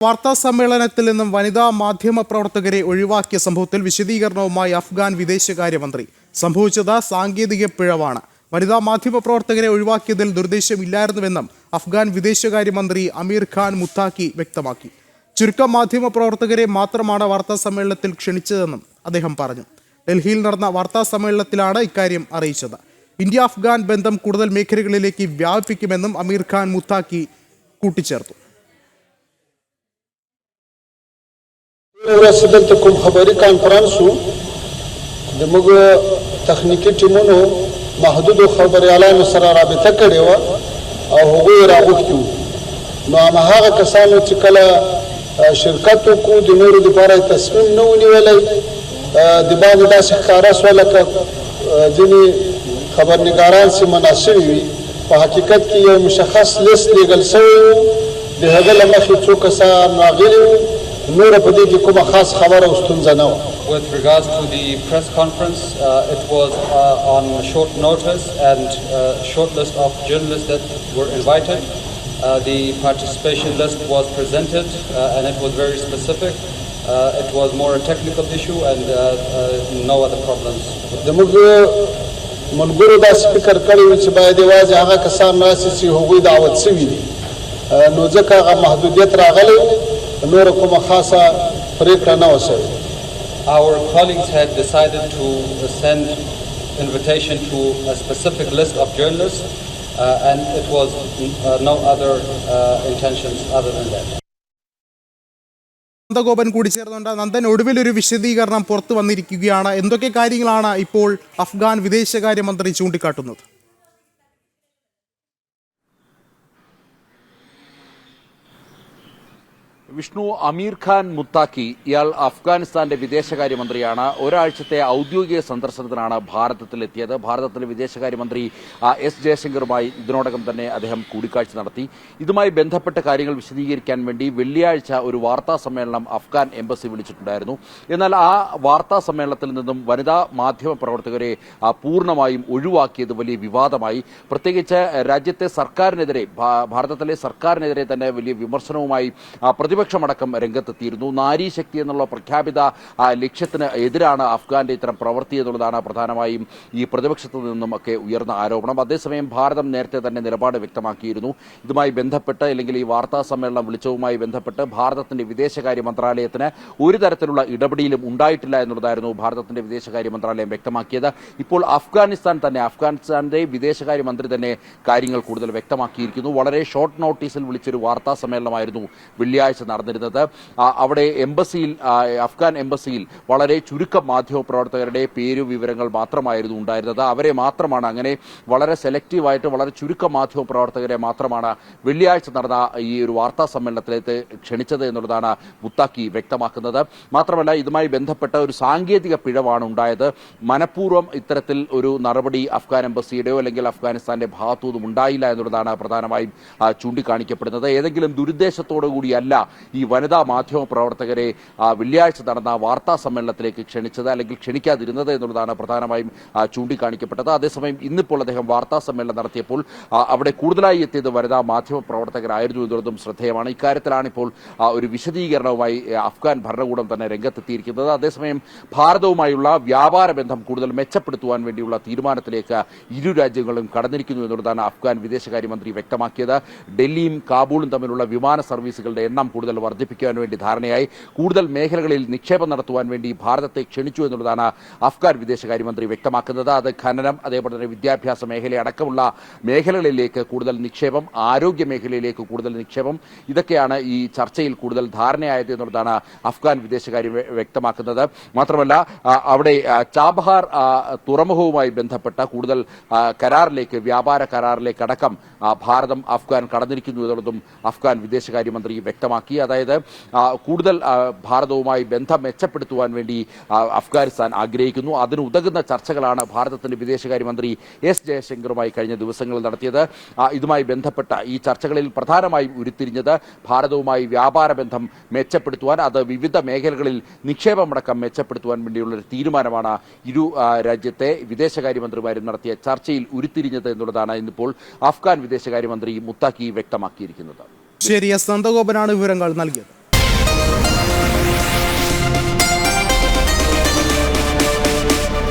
വാർത്താ സമ്മേളനത്തിൽ നിന്നും വനിതാ മാധ്യമ പ്രവർത്തകരെ ഒഴിവാക്കിയ സംഭവത്തിൽ വിശദീകരണവുമായി അഫ്ഗാൻ വിദേശകാര്യമന്ത്രി. സംഭവിച്ചത് സാങ്കേതിക പിഴവാണ്. വനിതാ മാധ്യമ പ്രവർത്തകരെ ഒഴിവാക്കിയതിൽ ദുർദ്ദേശമില്ലായിരുന്നുവെന്നും അഫ്ഗാൻ വിദേശകാര്യമന്ത്രി അമീർ ഖാൻ മുത്താക്കി വ്യക്തമാക്കി. ചുരുക്കം മാധ്യമ പ്രവർത്തകരെ മാത്രമാണ് വാർത്താ സമ്മേളനത്തിൽ ക്ഷണിച്ചതെന്നും അദ്ദേഹം പറഞ്ഞു. ഡൽഹിയിൽ നടന്ന വാർത്താ സമ്മേളനത്തിലാണ് ഇക്കാര്യം അറിയിച്ചത്. ഇന്ത്യ അഫ്ഗാൻ ബന്ധം കൂടുതൽ മേഖലകളിലേക്ക് വ്യാപിപ്പിക്കുമെന്നും അമീർ ഖാൻ മുത്താക്കി കൂട്ടിച്ചേർത്തു. رسالتكم خبري کانفرنسو دموږ تخنیکی ټیمونو محدود خبري اعلان سره رابطه کړې و او هغه راغوښتو نو هغه کسانو چې کله شرکت کو د نورو لپاره تصمیم نه ونیولای د باندې داسې ښکارا سو لکه ځینې خبرنګاران چې مناسب وي په حقیقت کې یو مشخص لیست لیږل شوی د هغه له مخې څو کسان راغلي With regards to the press conference, it was on short notice and short list of journalists that were invited. The participation list was presented and it was very specific. It was more a technical issue and no other problems. ملګرو دا فکر کړی و چې باید یوازې هغه کسان راشي چې هغوی دعوت شوي دي نو ځکه هغه محدودیت راغلی نور کومه خاصه پرېکړه نه وشوې. Our colleagues had decided to send invitation to a specific list of journalists and it was no other intentions other than that. Nandagopan കൂടി ചേർന്നുണ്ട്. നന്ദൻ, ഒടുവിലൊരു വിശദീകരണം പുറത്തു വന്നിരിക്കുകയാണ്. എന്തൊക്കെ കാര്യങ്ങളാണ് ഇപ്പോൾ അഫ്ഗാൻ വിദേശകാര്യമന്ത്രി ചൂണ്ടിക്കാട്ടുന്നത്? വിഷ്ണു, അമീർ ഖാൻ മുത്താക്കി ഇയാൾ അഫ്ഗാനിസ്ഥാന്റെ വിദേശകാര്യമന്ത്രിയാണ്. ഒരാഴ്ചത്തെ ഔദ്യോഗിക സന്ദർശനത്തിനാണ് ഭാരതത്തിലെത്തിയത്. ഭാരതത്തിലെ വിദേശകാര്യമന്ത്രി എസ് ജയശങ്കറുമായി ഇതിനോടകം തന്നെ അദ്ദേഹം കൂടിക്കാഴ്ച നടത്തി. ഇതുമായി ബന്ധപ്പെട്ട കാര്യങ്ങൾ വിശദീകരിക്കാൻ വേണ്ടി വെള്ളിയാഴ്ച ഒരു വാർത്താ സമ്മേളനം അഫ്ഗാൻ എംബസി വിളിച്ചിട്ടുണ്ടായിരുന്നു. എന്നാൽ ആ വാർത്താ സമ്മേളനത്തിൽ നിന്നും വനിതാ മാധ്യമ പ്രവർത്തകരെ പൂർണ്ണമായും ഒഴിവാക്കിയത് വലിയ വിവാദമായി. പ്രത്യേകിച്ച് രാജ്യത്തെ സർക്കാരിനെതിരെ, ഭാരതത്തിലെ സർക്കാരിനെതിരെ തന്നെ വലിയ വിമർശനവുമായി പ്രതിപക്ഷമടക്കം രംഗത്തെത്തിയിരുന്നു. നാരീശക്തി എന്നുള്ള പ്രഖ്യാപിത ലക്ഷ്യത്തിന് എതിരാണ് അഫ്ഗാന്റെ ഇത്തരം പ്രവൃത്തി എന്നുള്ളതാണ് പ്രധാനമായും ഈ പ്രതിപക്ഷത്തു നിന്നും ഒക്കെ ഉയർന്ന ആരോപണം. അതേസമയം ഭാരതം നേരത്തെ തന്നെ നിലപാട് വ്യക്തമാക്കിയിരുന്നു. ഇതുമായി ബന്ധപ്പെട്ട്, അല്ലെങ്കിൽ ഈ വാർത്താ സമ്മേളനം വിളിച്ചതുമായി ബന്ധപ്പെട്ട് ഭാരതത്തിന്റെ വിദേശകാര്യ മന്ത്രാലയത്തിന് ഒരു തരത്തിലുള്ള ഇടപെടലും ഉണ്ടായിട്ടില്ല എന്നുള്ളതായിരുന്നു ഭാരതത്തിന്റെ വിദേശകാര്യ മന്ത്രാലയം വ്യക്തമാക്കിയത്. ഇപ്പോൾ അഫ്ഗാനിസ്ഥാന്റെ വിദേശകാര്യ മന്ത്രി തന്നെ കാര്യങ്ങൾ കൂടുതൽ വ്യക്തമാക്കിയിരിക്കുന്നു. വളരെ ഷോർട്ട് നോട്ടീസിൽ വിളിച്ചൊരു വാർത്താ സമ്മേളനമായിരുന്നു വെള്ളിയാഴ്ച നടന്നിരുന്നത്. അവിടെ അഫ്ഗാൻ എംബസിയിൽ വളരെ ചുരുക്കം മാധ്യമപ്രവർത്തകരുടെ പേര് വിവരങ്ങൾ മാത്രമായിരുന്നു ഉണ്ടായിരുന്നത്. അവരെ മാത്രമാണ്, അങ്ങനെ വളരെ സെലക്റ്റീവായിട്ട് വളരെ ചുരുക്കം മാധ്യമപ്രവർത്തകരെ മാത്രമാണ് വെള്ളിയാഴ്ച നടന്ന ഈ ഒരു വാർത്താ സമ്മേളനത്തിലേക്ക് ക്ഷണിച്ചത് എന്നുള്ളതാണ് മുത്താക്കി വ്യക്തമാക്കുന്നത്. മാത്രമല്ല, ഇതുമായി ബന്ധപ്പെട്ട ഒരു സാങ്കേതിക പിഴവാണ് ഉണ്ടായത്. മനഃപൂർവ്വം ഇത്തരത്തിൽ ഒരു നടപടി അഫ്ഗാൻ എംബസിയുടെയോ അല്ലെങ്കിൽ അഫ്ഗാനിസ്ഥാന്റെ ഭാഗത്തുനിന്നും ഉണ്ടായില്ല എന്നുള്ളതാണ് പ്രധാനമായും ചൂണ്ടിക്കാണിക്കപ്പെടുന്നത്. ഏതെങ്കിലും ദുരുദ്ദേശത്തോടു കൂടിയല്ല ഈ വനിതാ മാധ്യമ പ്രവർത്തകരെ വെള്ളിയാഴ്ച നടന്ന വാർത്താ സമ്മേളനത്തിലേക്ക് ക്ഷണിച്ചത്, അല്ലെങ്കിൽ ക്ഷണിക്കാതിരുന്നത് എന്നുള്ളതാണ് പ്രധാനമായും ചൂണ്ടിക്കാണിക്കപ്പെട്ടത്. അതേസമയം ഇന്നിപ്പോൾ അദ്ദേഹം വാർത്താ സമ്മേളനം നടത്തിയപ്പോൾ അവിടെ കൂടുതലായി എത്തിയത് വനിതാ മാധ്യമ പ്രവർത്തകരായിരുന്നു എന്നുള്ളതും ശ്രദ്ധേയമാണ്. ഇക്കാര്യത്തിലാണ് ഇപ്പോൾ ഒരു വിശദീകരണവുമായി അഫ്ഗാൻ ഭരണകൂടം തന്നെ രംഗത്തെത്തിയിരിക്കുന്നത്. അതേസമയം ഭാരതവുമായുള്ള വ്യാപാര ബന്ധം കൂടുതൽ മെച്ചപ്പെടുത്തുവാൻ വേണ്ടിയുള്ള തീരുമാനത്തിലേക്ക് ഇരു രാജ്യങ്ങളും കടന്നിരിക്കുന്നു എന്നുള്ളതാണ് അഫ്ഗാൻ വിദേശകാര്യമന്ത്രി വ്യക്തമാക്കിയത്. ഡൽഹിയും കാബൂളും തമ്മിലുള്ള വിമാന സർവീസുകളുടെ എണ്ണം കൂടുതൽ വർദ്ധിപ്പിക്കുവാൻ വേണ്ടി ധാരണയായി. കൂടുതൽ മേഖലകളിൽ നിക്ഷേപം നടത്തുവാൻ വേണ്ടി ഭാരതത്തെ ക്ഷണിച്ചു എന്നുള്ളതാണ് അഫ്ഗാൻ വിദേശകാര്യമന്ത്രി വ്യക്തമാക്കുന്നത്. അത് ഖനനം, അതേപോലെ തന്നെ വിദ്യാഭ്യാസ മേഖല അടക്കമുള്ള മേഖലകളിലേക്ക് കൂടുതൽ നിക്ഷേപം, ആരോഗ്യ മേഖലയിലേക്ക് കൂടുതൽ നിക്ഷേപം, ഇതൊക്കെയാണ് ഈ ചർച്ചയിൽ കൂടുതൽ ധാരണയായത് എന്നുള്ളതാണ് അഫ്ഗാൻ വിദേശകാര്യം വ്യക്തമാക്കുന്നത്. മാത്രമല്ല, അവിടെ ചാബഹാർ തുറമുഖവുമായി ബന്ധപ്പെട്ട കൂടുതൽ കരാറിലേക്ക്, വ്യാപാര കരാറിലേക്ക് അടക്കം ഭാരതം അഫ്ഗാൻ കടന്നിരിക്കുന്നു എന്നുള്ളതും അഫ്ഗാൻ വിദേശകാര്യമന്ത്രി വ്യക്തമാക്കി. അതായത് കൂടുതൽ ഭാരതവുമായി ബന്ധം മെച്ചപ്പെടുത്തുവാൻ വേണ്ടി അഫ്ഗാനിസ്ഥാൻ ആഗ്രഹിക്കുന്നു. അതിന് ഉതകുന്ന ചർച്ചകളാണ് ഭാരതത്തിന്റെ വിദേശകാര്യമന്ത്രി എസ് ജയശങ്കറുമായി കഴിഞ്ഞ ദിവസങ്ങളിൽ നടത്തിയത്. ഇതുമായി ബന്ധപ്പെട്ട ഈ ചർച്ചകളിൽ പ്രധാനമായും ഉരുത്തിരിഞ്ഞത് ഭാരതവുമായി വ്യാപാര ബന്ധം മെച്ചപ്പെടുത്തുവാൻ, അത് വിവിധ മേഖലകളിൽ നിക്ഷേപമടക്കം മെച്ചപ്പെടുത്തുവാൻ വേണ്ടിയുള്ള ഒരു തീരുമാനമാണ് ഇരു രാജ്യത്തെ വിദേശകാര്യമന്ത്രിമാരും നടത്തിയ ചർച്ചയിൽ ഉരുത്തിരിഞ്ഞത് എന്നുള്ളതാണ് ഇന്നിപ്പോൾ അഫ്ഗാൻ വിദേശകാര്യമന്ത്രി മുത്താക്കി വ്യക്തമാക്കിയിരിക്കുന്നത്. ശരി, എസ് നന്ദഗോപനാണ് വിവരങ്ങൾ നൽകിയത്.